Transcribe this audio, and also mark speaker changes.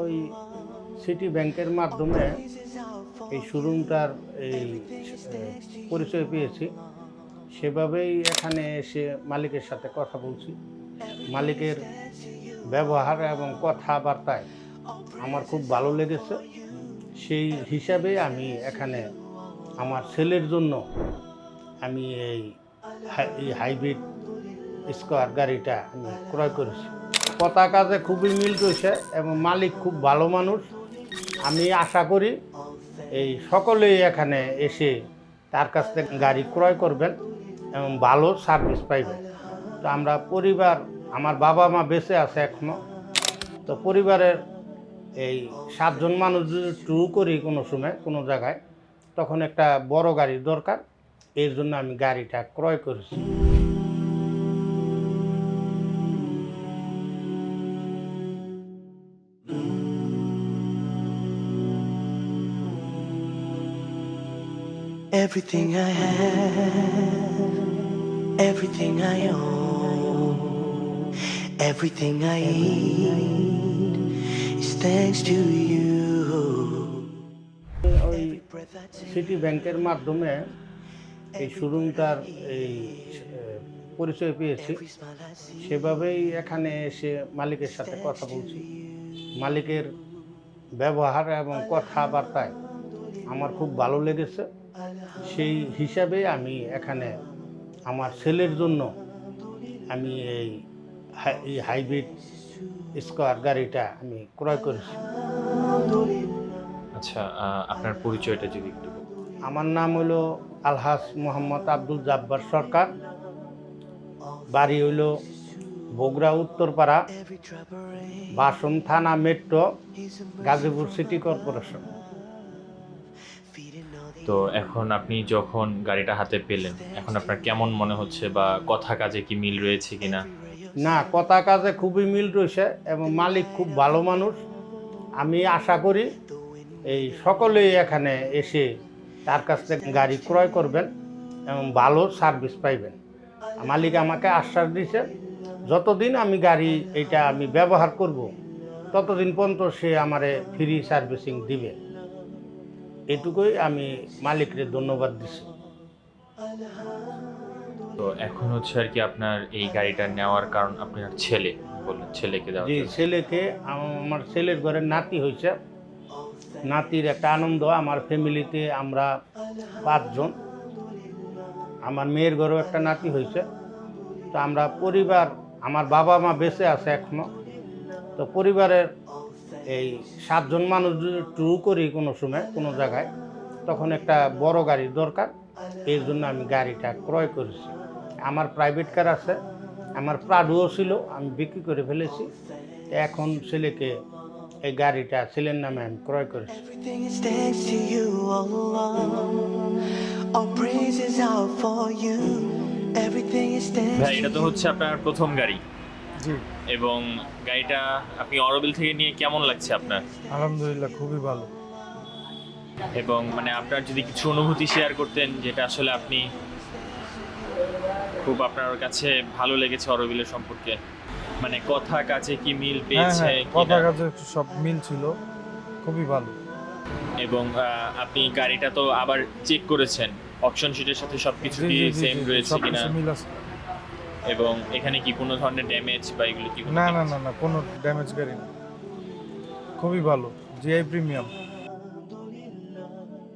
Speaker 1: ওই সিটি ব্যাংকের মাধ্যমে এই শোরুমটার এই পরিচয় পেয়েছি, সেভাবেই এখানে এসে মালিকের সাথে কথা বলছি। মালিকের ব্যবহার এবং কথাবার্তায় আমার খুব ভালো লেগেছে। সেই হিসাবে আমি এখানে আমার ছেলের জন্য আমি এই হাইব্রিড স্কোয়ার গাড়িটা আমি ক্রয় করেছি। কথা কাজে খুবই মিল রয়েছে এবং মালিক খুব ভালো মানুষ। আমি আশা করি এই সকলেই এখানে এসে তার কাছ থেকে গাড়ি ক্রয় করবেন এবং ভালো সার্ভিস পাইবেন। তো আমরা পরিবার, আমার বাবা মা বেঁচে আছে এখনও, তো পরিবারের এই 7 জন মানুষ যদি ট্যুর করি কোনো সময় কোনো জায়গায়, তখন একটা বড় গাড়ি দরকার। এর জন্য আমি গাড়িটা ক্রয় করেছি।
Speaker 2: Everything I have, everything I own, everything I eat is thanks to you.
Speaker 1: ওই সিটি ব্যাংকের মাধ্যমে এই শোরুমটার এই পরিচয় পেয়েছি, সেভাবেই এখানে এসে মালিকের সাথে কথা বলছি। মালিকের ব্যবহার এবং কথাবার্তায় আমার খুব ভালো লেগেছে। সেই হিসাবে আমি এখানে আমার ছেলের জন্য আমি এই হাইব্রিড স্কোয়ার গাড়িটা আমি ক্রয় করেছি।
Speaker 3: আচ্ছা, আপনার পরিচয়টা যদি একটু বলেন।
Speaker 1: আমার নাম হলো আলহাজ মোহাম্মদ আব্দুল জাব্বার সরকার। বাড়ি হইল বগুড়া উত্তরপাড়া, বাসন থানা, মেট্রো, গাজীপুর সিটি কর্পোরেশন।
Speaker 3: তো এখন আপনি যখন গাড়িটা হাতে পেলেন, এখন আপনার কেমন মনে হচ্ছে, বা কথা কাজে কি মিল রয়েছে কিনা?
Speaker 1: না, কথা কাজে খুবই মিল রয়েছে এবং মালিক খুব ভালো মানুষ। আমি আশা করি এই সকলেই এখানে এসে তার কাছ থেকে গাড়ি ক্রয় করবেন এবং ভালো সার্ভিস পাইবেন। মালিক আমাকে আশ্বাস দিয়েছে, যতদিন আমি গাড়ি এইটা আমি ব্যবহার করব, ততদিন পর্যন্ত সে আমারে ফ্রি সার্ভিসিং দিবে। এটুকুই আমি মালিককে ধন্যবাদ দিচ্ছি।
Speaker 3: তো এখন হচ্ছে আর কি আপনার এই গাড়িটা নেওয়ার কারণ আপনার ছেলে, বললেন ছেলেকে দেওয়ার
Speaker 1: জি,
Speaker 3: জন্য।
Speaker 1: ছেলেকে, আমার ছেলের ঘরে নাতি হয়েছে। নাতির একটা আনন্দ। আমার ফ্যামিলিতে আমরা 5 জন, আমার মেয়ের ঘরেও একটা নাতি হয়েছে। তো আমরা পরিবার, আমার বাবা মা বেঁচে আছে এখনও, তো পরিবারের এই 7 জন মানুষ যদি ট্যুর করি কোনো সময় কোনো জায়গায়, তখন একটা বড় গাড়ি দরকার। এর জন্য আমি গাড়িটা ক্রয় করেছি। আমার প্রাইভেট কার আছে, আমার প্রাডুও ছিল, আমি বিক্রি করে ফেলেছি। এখন ছেলেকে এই গাড়িটা ছেলের নামে আমি ক্রয় করেছি।
Speaker 2: Everything is thanks to you, Allah. All praises out for you. Everything is thanks
Speaker 3: ভাই, এটা
Speaker 2: to
Speaker 3: তো
Speaker 2: you.
Speaker 3: হচ্ছে আপনার প্রথম গাড়ি,
Speaker 4: জি,
Speaker 3: এবং গাড়িটা আপনি অরবিল থেকে নিয়ে কেমন লাগছে আপনার?
Speaker 4: আলহামদুলিল্লাহ খুবই ভালো।
Speaker 3: এবং মানে আপনার যদি কিছু অনুভূতি শেয়ার করতেন, যেটা আসলে আপনি খুব আপনার কাছে ভালো লেগেছে অরবিলের সম্পর্কে, মানে কথা কাজে কি মিল
Speaker 4: হ্যাঁ
Speaker 3: পেয়েছে
Speaker 4: হ্যাঁ, কথা
Speaker 3: কিনা?
Speaker 4: কাজে সব মিল ছিল, খুবই ভালো।
Speaker 3: এবং আপনি গাড়িটা তো আবার চেক করেছেন, অপশন শিটের সাথে সবকিছু
Speaker 4: জি
Speaker 3: কি
Speaker 4: জি জি
Speaker 3: সেম
Speaker 4: জি,
Speaker 3: রয়েছে কিনা,
Speaker 4: সবকিছু মিল আছে।
Speaker 3: এবং এখানে কি কোনো ধরনের ড্যামেজ বা এগুলো কি কোনো
Speaker 4: না না
Speaker 3: damage?
Speaker 4: না না, কোনো ড্যামেজ গাড়ি না, খুবই ভালো, জিআই প্রিমিয়াম।